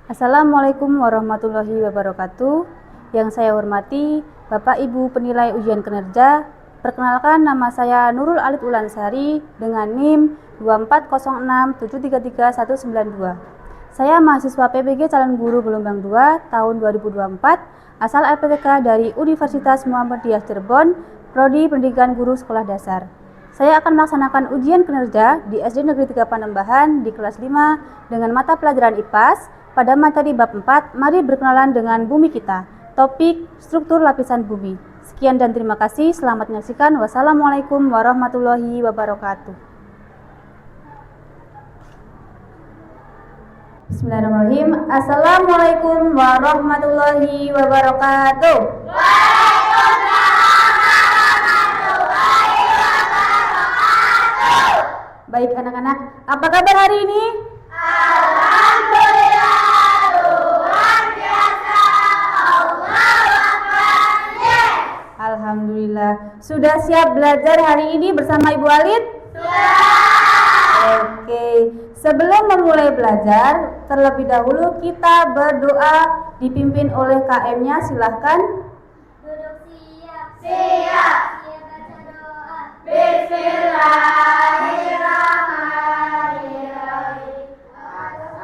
Assalamualaikum warahmatullahi wabarakatuh. Yang saya hormati Bapak Ibu penilai ujian kinerja. Perkenalkan, nama saya Nurul Alif Ulansari dengan NIM 24067339192. Saya mahasiswa PBG calon guru gelombang 2 tahun 2024, asal LPTK dari Universitas Muhammadiyah Cirebon, Prodi Pendidikan Guru Sekolah Dasar. Saya akan melaksanakan ujian kinerja di SD Negeri 3 Panembahan di kelas 5 dengan mata pelajaran IPAS pada materi bab 4. Mari berkenalan dengan bumi kita. Topik struktur lapisan bumi. Sekian dan terima kasih. Selamat menyaksikan. Wassalamualaikum warahmatullahi wabarakatuh. Bismillahirrahmanirrahim. Assalamualaikum warahmatullahi wabarakatuh. Baik anak-anak, apa kabar hari ini? Alhamdulillah, luar biasa. Allahu Akbar. Yes. Alhamdulillah. Sudah siap belajar hari ini bersama Ibu Alid? Sudah. Oke. Sebelum memulai belajar, terlebih dahulu kita berdoa dipimpin oleh KM-nya. Silahkan. Duduk siap. Siap. Siap baca doa. Bismillahirrahmanirrahim.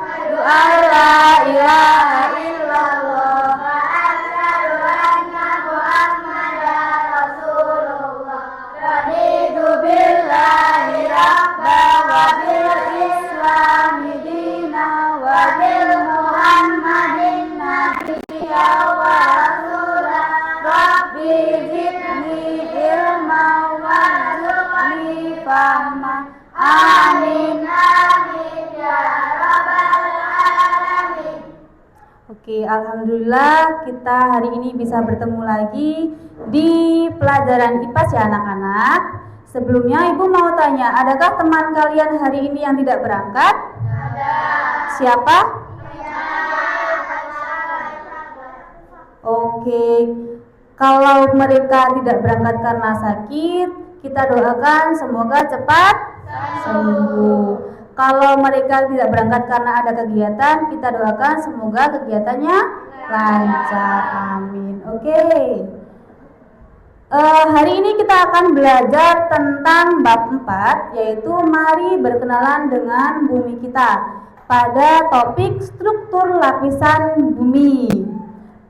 Asyhadu an la ilaha illallah wa asyhadu anna Muhammadar Rasulullah. Raditu billahi rabban wa bil islami dinan wa bil Muhammadin nabiyya wa rasulah. Rabbi zidni ilma warzuqni fahma. Amin amin ya rabbal alamin. Oke, alhamdulillah kita hari ini bisa bertemu lagi di pelajaran IPAS ya anak-anak. Sebelumnya Ibu mau tanya, adakah teman kalian hari ini yang tidak berangkat? Ada. Siapa? Oke, kalau mereka tidak berangkat karena sakit, kita doakan semoga cepat sembuh. Kalau mereka tidak berangkat karena ada kegiatan, kita doakan semoga kegiatannya lancar. Amin. Oke. Hari ini kita akan belajar tentang bab 4, yaitu mari berkenalan dengan bumi kita pada topik struktur lapisan bumi.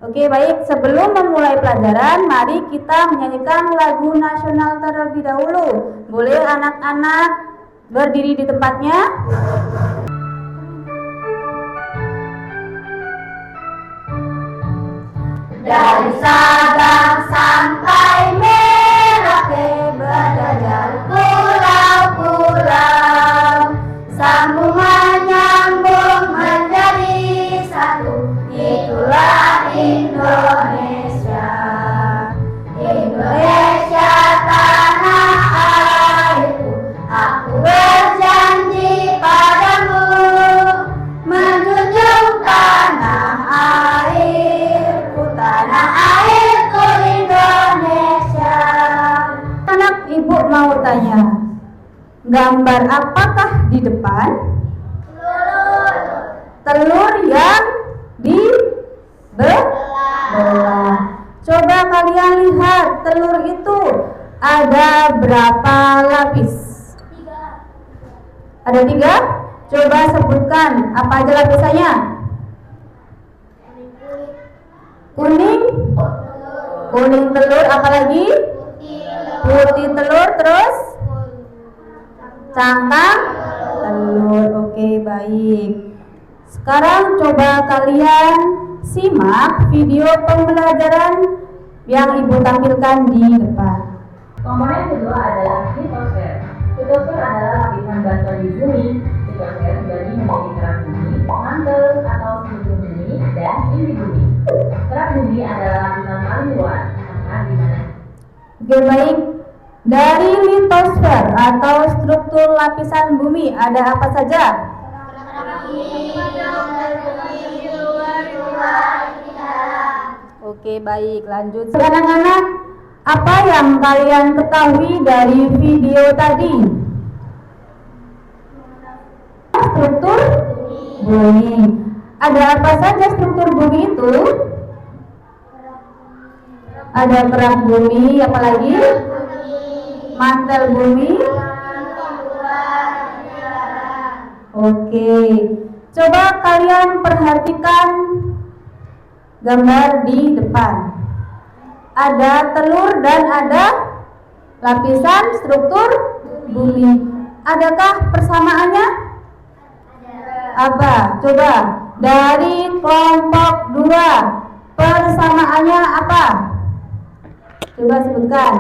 Oke, baik. Sebelum memulai pelajaran, mari kita menyanyikan lagu nasional terlebih dahulu. Boleh anak-anak berdiri di tempatnya? Dari Sabang sampai Merauke berjajar pulau-pulau, sambungan nyambung menjadi satu. Itulah Indonesia. Indonesia tanah airku. Aku berjanji padamu menjunjung tanah airku. Tanah airku Indonesia. Anak Ibu mau tanya, gambar apakah di depan? Telur yang dibelah. Coba kalian lihat, telur itu ada berapa lapis? 3. Ada 3? Coba sebutkan apa aja lapisannya? Kuning, kuning telur, apalagi? Putih telur, terus cangkang telur. Oke, baik. Sekarang coba kalian simak video pembelajaran yang Ibu tampilkan di depan. Komponen kedua adalah litosfer. Litosfer adalah lapisan basal di bumi. Litosfer dibagi menjadi kerak bumi, mantel atau seluruh bumi, dan inti bumi. Kerak bumi adalah lapisan paling luar, di mana? Oke, baik. Dari litosfer atau struktur lapisan bumi ada apa saja? Oke, baik, lanjut. Anak-anak, apa yang kalian ketahui dari video tadi? Struktur bumi. Ada apa saja struktur bumi itu? Ada kerak bumi, apalagi? Mantel bumi. Oke, coba kalian perhatikan gambar di depan. Ada telur dan ada lapisan struktur bumi. Adakah persamaannya? Apa? Coba dari kelompok 2 persamaannya apa? Coba sebutkan.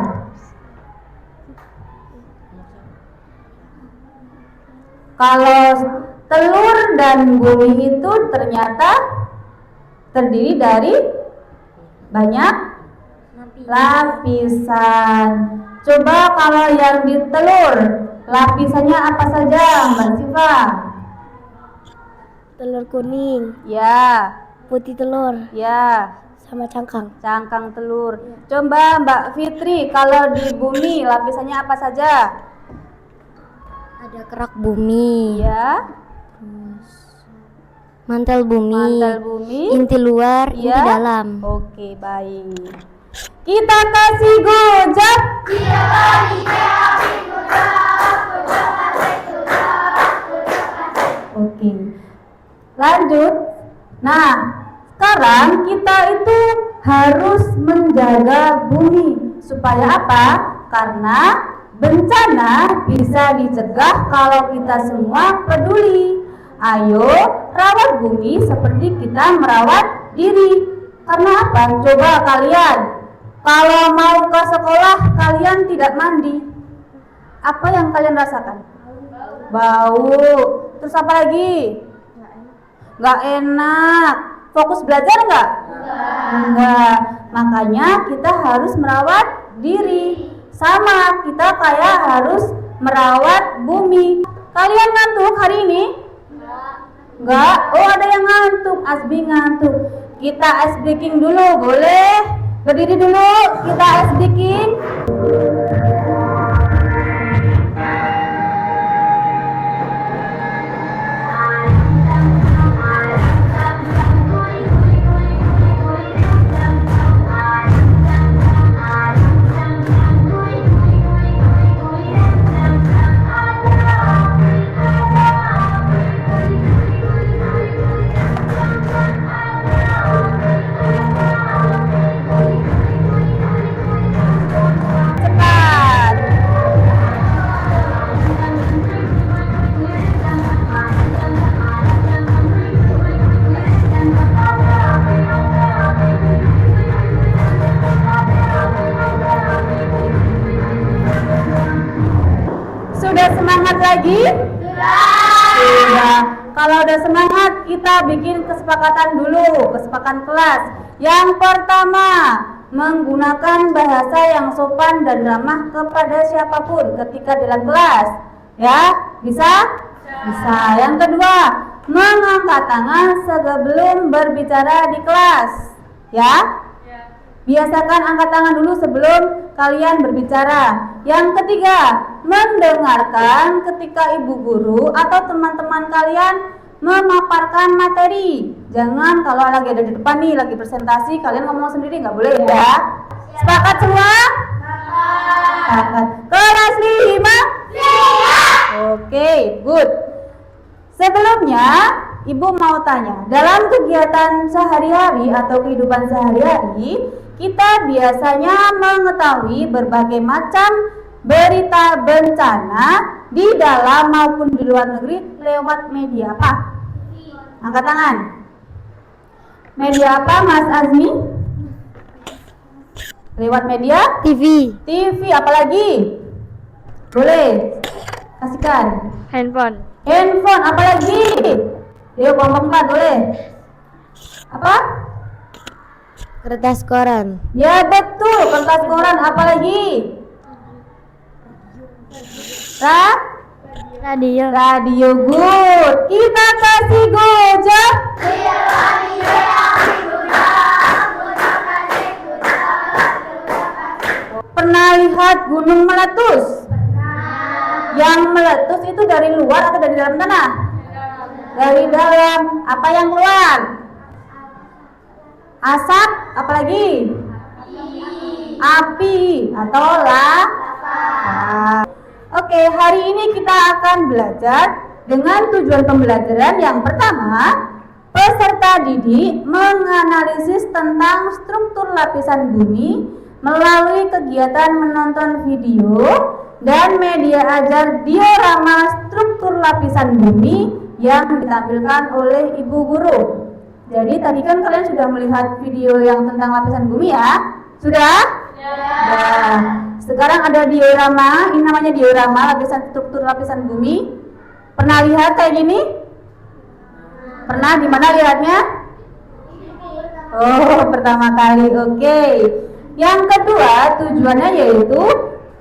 Kalau telur dan bumi itu ternyata terdiri dari banyak lapisan. Coba kalau yang di telur, lapisannya apa saja, Mbak Siva? Telur kuning, Ya, putih telur, ya, sama cangkang. cangkang telur. Coba Mbak Fitri, kalau di bumi lapisannya apa saja? Ada kerak bumi, Ya, mantel bumi, mantel bumi. inti luar, Ya. inti dalam. Oke, baik. Kita kasih gojek. Oke. Lanjut. Nah, sekarang kita itu harus menjaga bumi. Supaya apa? Karena bencana bisa dicegah kalau kita semua peduli. Ayo rawat bumi seperti kita merawat diri. Karena apa? Coba kalian, kalau mau ke sekolah kalian tidak mandi, apa yang kalian rasakan? Bau. Terus apa lagi? Nggak enak. Fokus belajar nggak? Enggak. Makanya kita harus merawat diri. Sama, kita kayak harus merawat bumi. Kalian ngantuk hari ini? Enggak. Oh, ada yang ngantuk. Asbi ngantuk. Kita ice breaking dulu, boleh? Berdiri dulu, kita ice breaking. Cepat. Sudah semangat lagi? Sudah. Kalau udah semangat, kita bikin kesepakatan dulu, kesepakatan kelas. Yang pertama, menggunakan bahasa yang sopan dan ramah kepada siapapun ketika dalam kelas. Ya, bisa? Bisa. Yang kedua, mengangkat tangan sebelum berbicara di kelas. Ya? Biasakan angkat tangan dulu sebelum kalian berbicara. Yang ketiga, mendengarkan ketika ibu guru atau teman-teman kalian memaparkan materi. Jangan kalau lagi ada di depan nih, lagi presentasi, kalian ngomong sendiri, nggak boleh ya. Sepakat semua? Sepakat. Kelas 5? Oke, good. Sebelumnya, ibu mau tanya, dalam kegiatan sehari-hari atau kehidupan sehari-hari, kita biasanya mengetahui berbagai macam berita bencana di dalam maupun di luar negeri lewat media apa? Angkat tangan. Media apa, Mas Azmi? Lewat media? TV, TV, apalagi? Boleh? Kasihkan. handphone, Handphone, apalagi? Yuk, kelompok 4, boleh? Apa? kertas koran, Ya betul, kertas koran, apalagi? radio, Radio, good. Kita kasih gojek. Pernah lihat gunung meletus? Yang meletus itu dari luar atau dari dalam tanah? Dari dalam. Apa yang keluar? Asap. Apalagi? Api atau lava. Oke, hari ini kita akan belajar dengan tujuan pembelajaran yang pertama. Peserta didik menganalisis tentang struktur lapisan bumi melalui kegiatan menonton video dan media ajar diorama struktur lapisan bumi yang ditampilkan oleh Ibu Guru. Jadi tadi kan kalian sudah melihat video yang tentang lapisan bumi ya? Sudah? Ya. Nah, sekarang ada diorama, ini namanya diorama struktur lapisan bumi. Pernah lihat kayak gini? Pernah? Di mana lihatnya? Oh, pertama kali. Oke. Yang kedua, tujuannya yaitu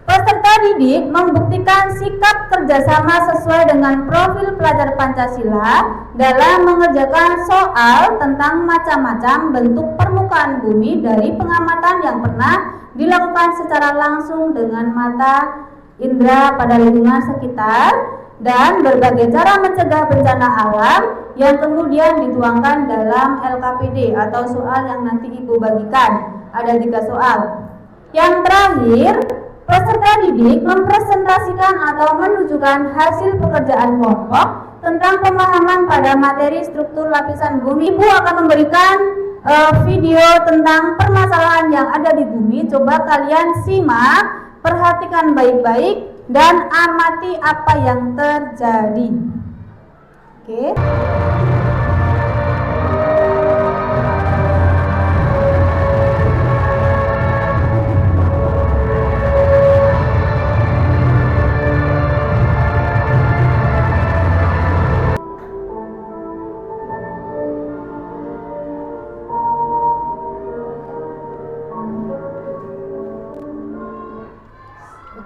peserta didik membuktikan sikap kerjasama sesuai dengan profil pelajar Pancasila dalam mengerjakan soal tentang macam-macam bentuk permukaan bumi dari pengamatan yang pernah dilakukan secara langsung dengan mata indera pada lingkungan sekitar dan berbagai cara mencegah bencana alam yang kemudian dituangkan dalam LKPD atau soal yang nanti Ibu bagikan. Ada 3 soal. Yang terakhir, peserta didik mempresentasikan atau menunjukkan hasil pekerjaan kelompok tentang pemahaman pada materi struktur lapisan bumi. Ibu akan memberikan video tentang permasalahan yang ada di bumi. Coba kalian simak, perhatikan baik-baik dan amati apa yang terjadi. Oke.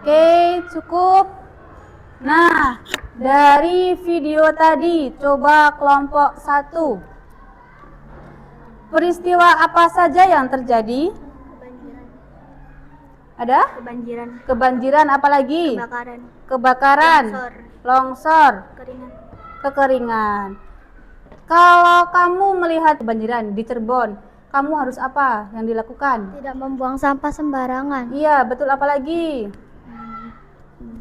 Oke, cukup. Nah, dari video tadi, coba kelompok 1. Peristiwa apa saja yang terjadi? Kebanjiran. Ada? Kebanjiran. Kebanjiran, apalagi? Kebakaran. Kebakaran. Longsor. Keringan. Kekeringan. Kalau kamu melihat kebanjiran di Cirebon, kamu harus apa yang dilakukan? Tidak membuang sampah sembarangan. Iya, betul, apalagi?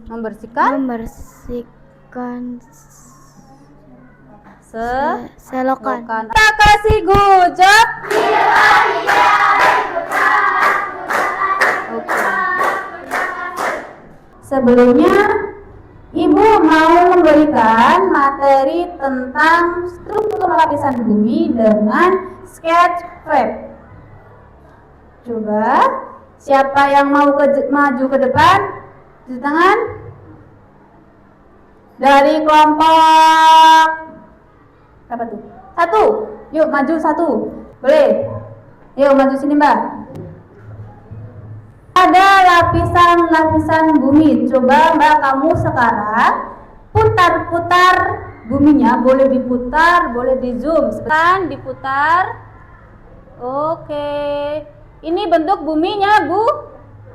Membersihkan selokan. Kita kasih gujak. Oke. Sebelumnya Ibu mau memberikan materi tentang struktur lapisan bumi dengan sketch fab. Coba siapa yang mau maju ke depan? Cuci tangan. Dari kelompok berapa tuh? 1. Yuk maju 1. Boleh? Yuk maju sini Mbak. Ada lapisan-lapisan bumi. Coba Mbak kamu sekarang putar-putar buminya. Boleh diputar, boleh di zoom. Sekarang diputar. Oke. Ini bentuk buminya Bu.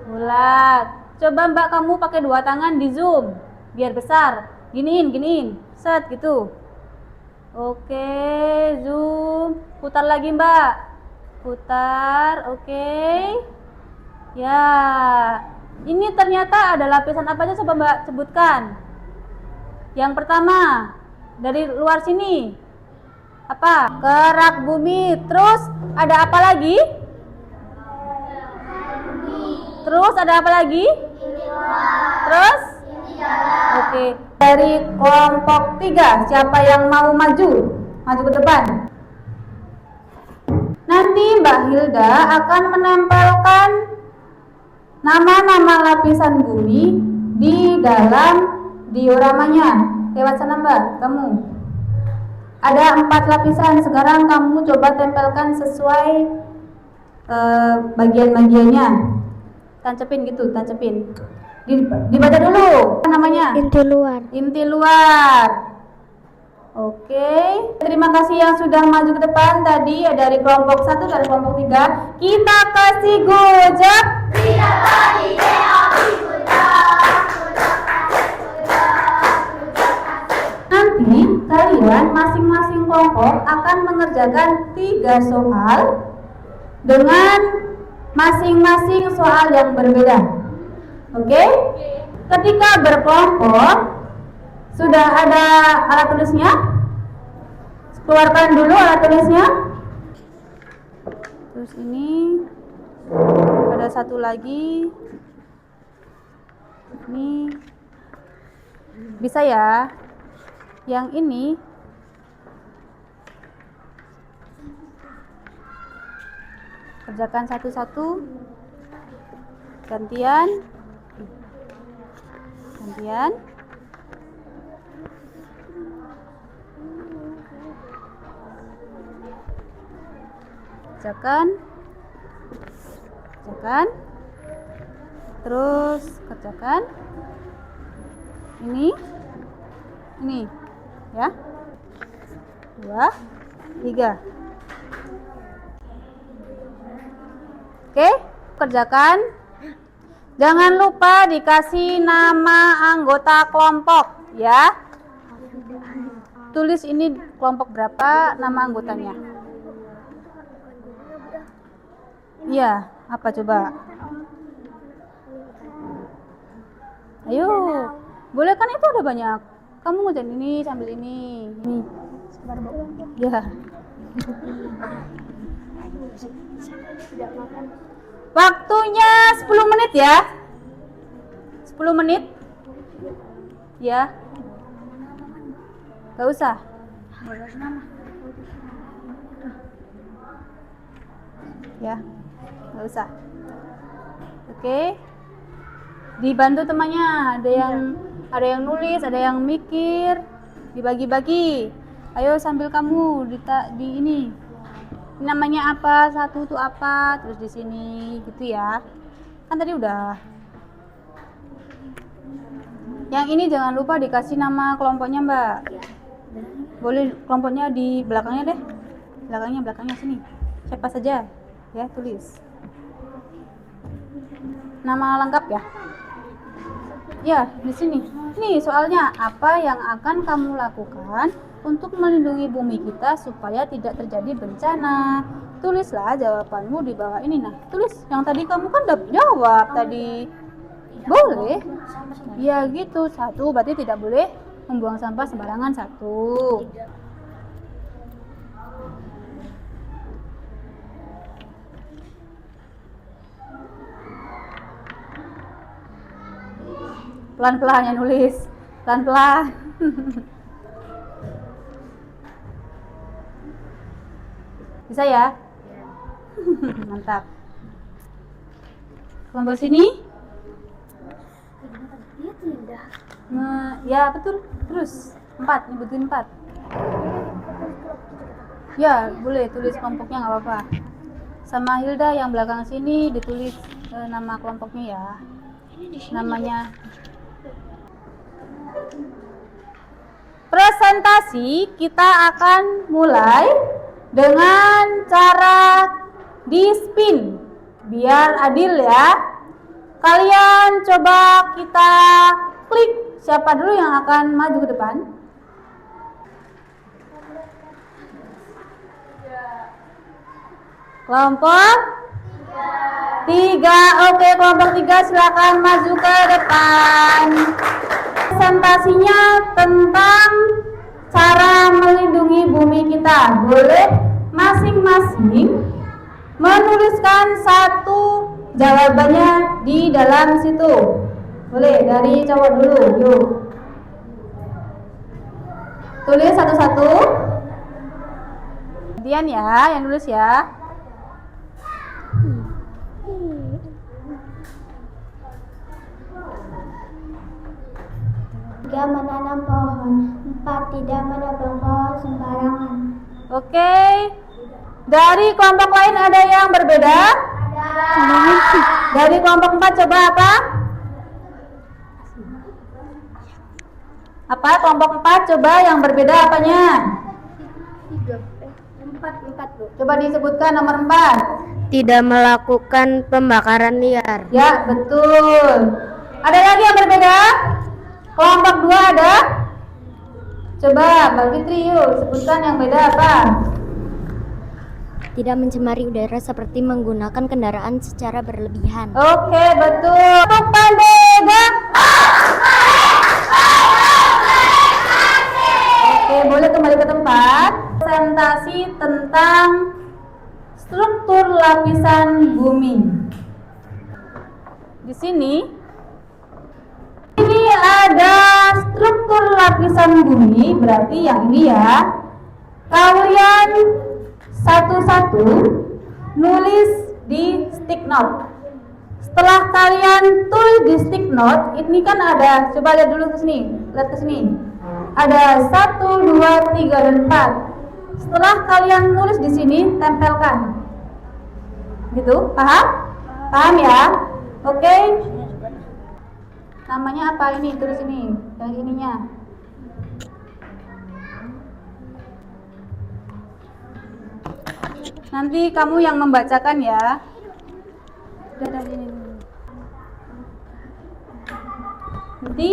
Bulat. Coba Mbak kamu pakai 2 tangan di zoom biar besar. Giniin, set gitu. Oke, zoom. Putar lagi Mbak. Putar, oke. Ya, ini ternyata ada lapisan apa aja, coba Mbak sebutkan. Yang pertama, dari luar sini. Apa? Kerak bumi. Terus ada apa lagi? Terus ada apa lagi? Terus? Oke. Dari kelompok 3, siapa yang mau maju? Maju ke depan. Nanti Mbak Hilda akan menempelkan nama-nama lapisan bumi di dalam dioramanya. Lewat sana Mbak, kamu. Ada 4 lapisan. Sekarang kamu coba tempelkan sesuai bagian-bagiannya. Tancepin gitu, tancepin. Dibaca dulu namanya. Inti luar. Inti luar. Oke. Terima kasih yang sudah maju ke depan tadi dari kelompok 1 dan kelompok 3. Kita kasih gojek. Nanti kalian Kemudian masing-masing kelompok akan mengerjakan 3 soal dengan masing-masing soal yang berbeda. Oke? Ketika berkelompok, sudah ada alat tulisnya? Keluarkan dulu alat tulisnya. Terus ini ada satu lagi. Ini bisa ya. Yang ini kerjakan satu-satu. Gantian. Kerjakan, terus kerjakan ini ya, 2, 3. Oke, kerjakan. Jangan lupa dikasih nama anggota kelompok ya. Tulis ini kelompok berapa, nama anggotanya. Iya, apa coba? Ayo, boleh kan, itu ada banyak. Kamu ngerjain ini sambil ini. Ini. Ya. Waktunya 10 menit ya. 10 menit. Ya. Gak usah. Ya. Gak usah. Oke. Dibantu temannya, ada yang nulis, ada yang mikir, dibagi-bagi. Ayo sambil kamu di ini. Namanya apa? Satu itu apa? Terus di sini gitu ya. Kan tadi udah. Yang ini jangan lupa dikasih nama kelompoknya, Mbak. Boleh kelompoknya di belakangnya deh. Belakangnya sini. Siapa saja? Ya, tulis. Nama lengkap ya. Ya, di sini. Nih soalnya, apa yang akan kamu lakukan untuk melindungi bumi kita supaya tidak terjadi bencana? Tulislah jawabanmu di bawah ini. Nah, tulis. Yang tadi kamu kan udah jawab tadi. Boleh. Ya gitu. 1, berarti tidak boleh membuang sampah sembarangan. 1. Pelan-pelan ya nulis. Pelan-pelan. Bisa ya? Mantap. Kelompok sini? Ya betul. Terus 4, nyebutin 4. Ya boleh tulis kelompoknya, nggak apa-apa. Sama Hilda yang belakang sini ditulis nama kelompoknya ya. Namanya. Presentasi kita akan mulai dengan cara di spin biar adil ya. Kalian coba kita klik siapa dulu yang akan maju ke depan. Kelompok 3. Oke, kelompok 3 silakan maju ke depan. Presentasinya tentang cara melindungi bumi kita. Boleh masing-masing menuliskan satu jawabannya di dalam situ. Boleh dari cowok dulu, yuk. Tulis satu-satu. Gantian ya, yang nulis ya. Tiga, menanam pohon. 4, tidak menebang pohon sembarangan. Oke. Dari kelompok lain ada yang berbeda? Dari kelompok 4 coba apa? Apa kelompok 4 coba yang berbeda apanya? 4, Bu. Coba disebutkan nomor 4. Tidak melakukan pembakaran liar. Ya, betul. Ada lagi yang berbeda? Kelompok 2 ada? Coba Mbak Fitri yuk sebutkan yang beda apa? Tidak mencemari udara seperti menggunakan kendaraan secara berlebihan. Oke, betul. Tepuk pandega. Oke, boleh kembali ke tempat. Presentasi tentang struktur lapisan bumi. Di sini ada struktur lapisan bumi, berarti yang ini ya. Kalian satu-satu nulis di stick note. Setelah kalian tulis di stick note, ini kan ada, coba lihat dulu ke sini, lihat ke sini. Ada 1, 2, 3, dan 4. Setelah kalian nulis di sini, tempelkan. Gitu, paham? Paham ya? Oke. Namanya apa ini? Tulis ini, yang ininya. Nanti kamu yang membacakan ya. Udah ini. Nanti.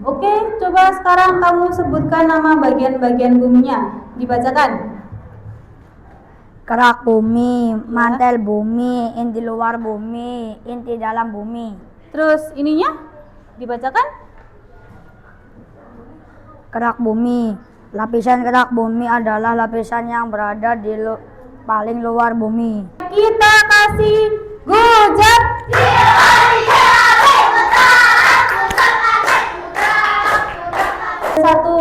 Oke, coba sekarang kamu sebutkan nama bagian-bagian buminya. Dibacakan. Kerak bumi, mantel bumi, inti luar bumi, inti dalam bumi. Terus ininya dibacakan. Kerak bumi, lapisan kerak bumi adalah lapisan yang berada di paling luar bumi. Kita kasih gojek. Satu,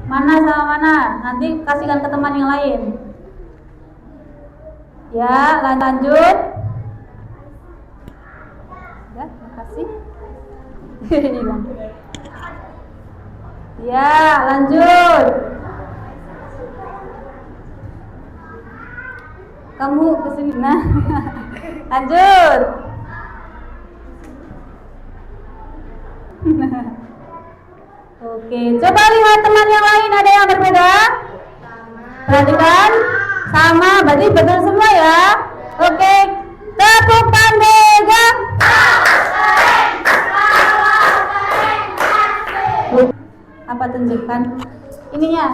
mana sama mana? Nanti kasihkan ke teman yang lain. Ya, lanjut. Ya, makasih. Ya, lanjut. Kamu kesini, nah. Lanjut. Oke, coba lihat teman yang lain, ada yang berbeda? Perhatikan, sama, berarti betul semua ya. Oke, tepuk pandega. Apa tunjukkan ininya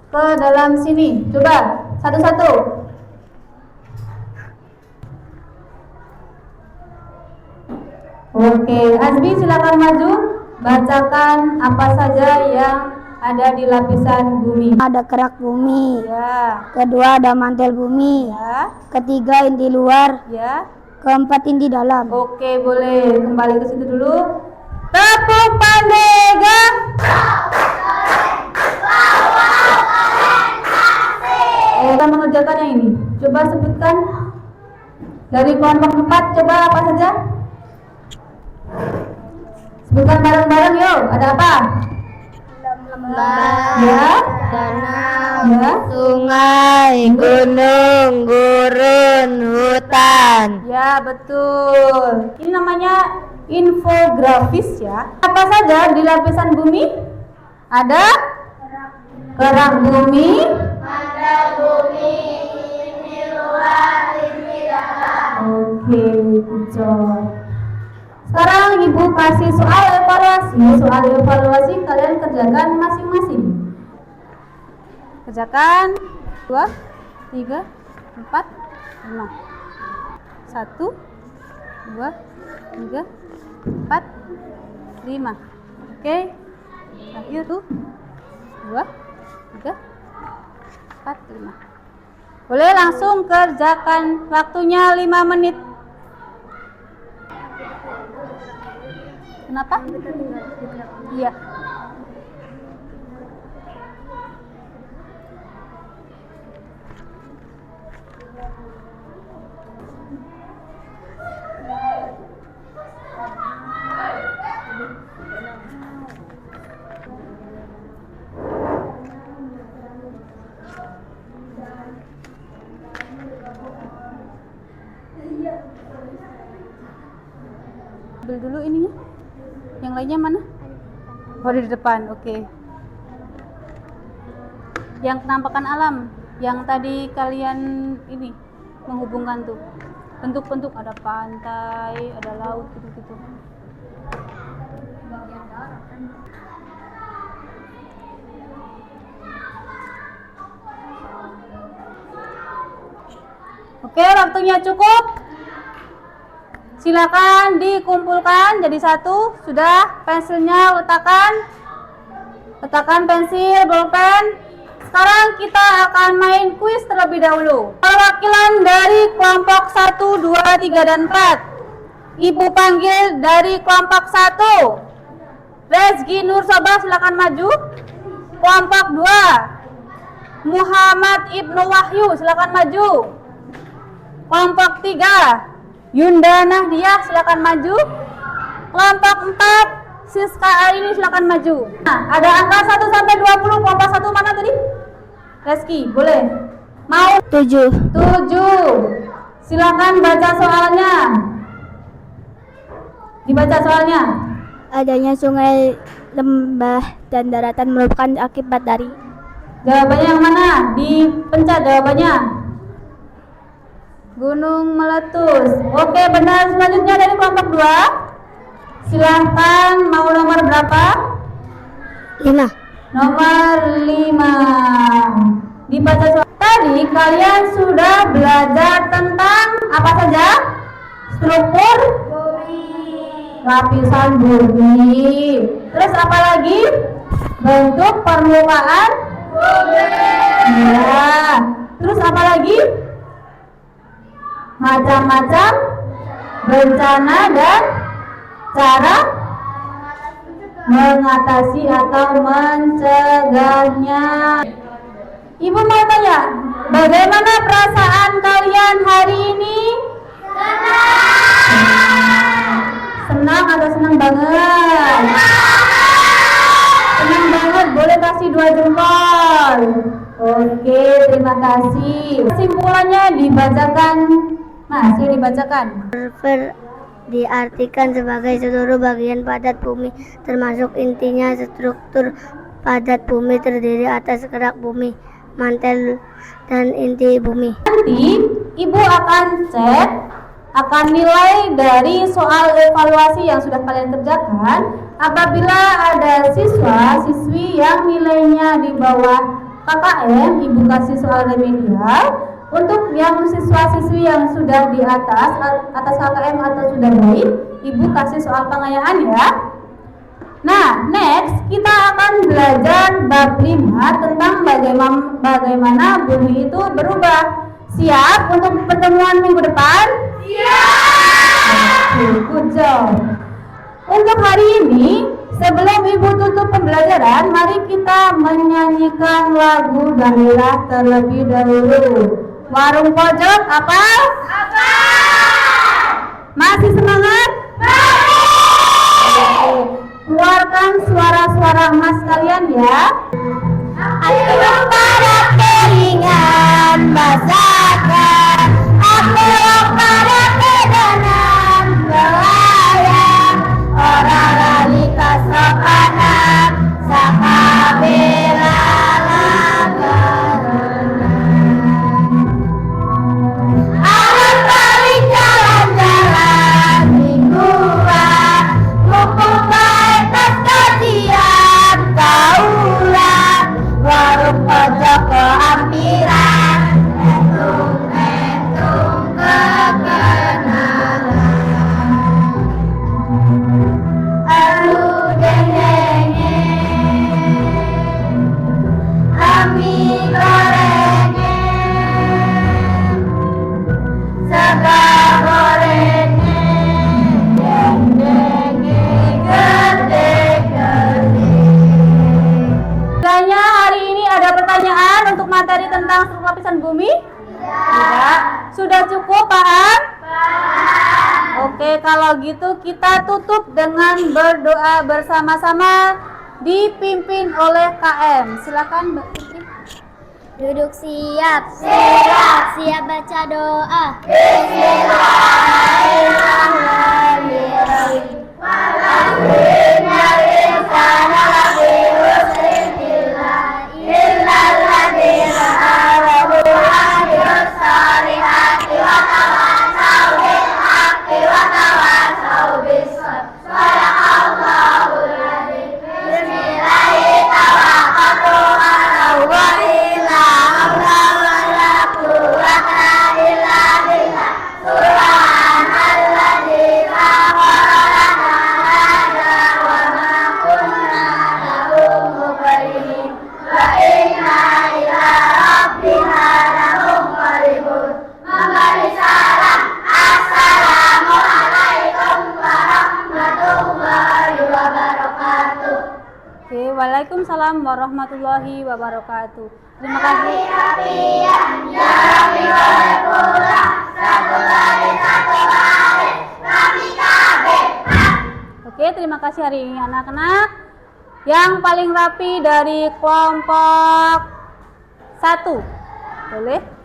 ke dalam sini, coba satu-satu. Oke, Hasbi silakan maju, bacakan apa saja yang ada di lapisan bumi. Ada kerak bumi, Ya, kedua ada mantel bumi, ya, ketiga inti luar, ya. keempat inti dalam. Oke, boleh kembali ke situ dulu. Tepuk pandega. Kita mengerjakan yang ini. Coba sebutkan dari kelompok 4, coba apa saja? Sebutkan bareng-bareng yuk. Ada apa? Ya, Danau, ya, sungai, gunung, gurun, hutan. ya betul. Ini namanya infografis ya. Apa saja di lapisan bumi? Ada kerak bumi, oke, good job. Sekarang Ibu kasih soal evaluasi. Soal evaluasi kalian kerjakan masing-masing. Kerjakan 2, 3, 4, 5. 1, 2, 3, 4, 5. Oke. Terakhir tuh. 2, 3, 4, 5. Boleh langsung kerjakan, waktunya 5 menit. Kenapa? Iya. Ambil dulu ininya. Yang lainnya mana? Oh, di depan. Oke. Yang penampakan alam, yang tadi kalian ini menghubungkan tuh. Bentuk-bentuk, ada pantai, ada laut gitu-gitu. Oke, waktunya cukup. Silakan dikumpulkan jadi satu. Sudah, pensilnya letakkan pensil, bolpen. Sekarang kita akan main kuis terlebih dahulu. Perwakilan dari kelompok 1, 2, 3, dan 4. Ibu panggil dari kelompok 1. Rezki Nur Sobah, silakan maju. Kelompok 2. Muhammad Ibnu Wahyu, silakan maju. Kelompok 3. Yunda Nahdiah, silakan maju. Kelompok 4. Siska Arini, silakan maju. Nah, ada angka 1 sampai 20. Kelompok 1 mana tadi? Reski, boleh. Mau? 7. 7. Silakan baca soalnya. Dibaca soalnya. Adanya sungai, lembah, dan daratan merupakan akibat dari Jawabannya yang mana? Dipencet jawabannya. Gunung meletus. Oke, benar. Selanjutnya dari kelompok 2. Silahkan, mau nomor berapa? 5. Nomor 5. Dibaca soal. Tadi kalian sudah belajar tentang apa saja? Struktur lapisan bumi. Terus apa lagi? Bentuk permukaan ya. Terus apa lagi? Macam-macam bencana dan cara mengatasi atau mencegahnya. Ibu mau tanya, bagaimana perasaan kalian hari ini? Senang atau senang banget? Senang banget, boleh kasih 2 jempol. Oke, terima kasih. Kesimpulannya dibacakan. Masih dibacakan. Diartikan sebagai seluruh bagian padat bumi, termasuk intinya. Struktur padat bumi terdiri atas kerak bumi, mantel, dan inti bumi. Nanti ibu akan cek, akan nilai dari soal evaluasi yang sudah kalian kerjakan. Apabila ada siswa-siswi yang nilainya di bawah KKM, ibu kasih soal remedial. Untuk yang siswa-siswi yang sudah di atas KKM atau sudah baik, ibu kasih soal pengayaan ya. Nah, next kita akan belajar bab 5 tentang bagaimana bumi itu berubah. Siap untuk pertemuan minggu depan? Siap. Good job. Untuk hari ini, sebelum ibu tutup pembelajaran, mari kita menyanyikan lagu daerah terlebih dahulu. Warung pojok apa? Masih semangat? Keluarkan suara-suara emas kalian ya. Aku pada keringan masakan, aku pada kedanan melayang, orang lali kesopanan, saka bela alat kali jalan-jalan mingguan, mumpung baik tas kajian kaulah, warung pojok keampiran, entung-entung kekenalan. Alu deng-denge, ami gorenge, sega gorenge, deng-denge, gede-gede. Kiranya hari ini ada pertanyaan untuk materi tentang struktur lapisan bumi? Tidak. Sudah cukup paham? Oke, kalau gitu kita tutup dengan berdoa bersama-sama dipimpin oleh KM. Silakan Mbak Fitri. Duduk siap. Siap baca doa. Bismillahirrahmanirrahim. Bismillahirrahmanirrahim. Waalaikumsalam warahmatullahi wabarakatuh. Terima kasih. Oke, terima kasih hari ini anak-anak. Yang paling rapi dari kelompok 1. Boleh?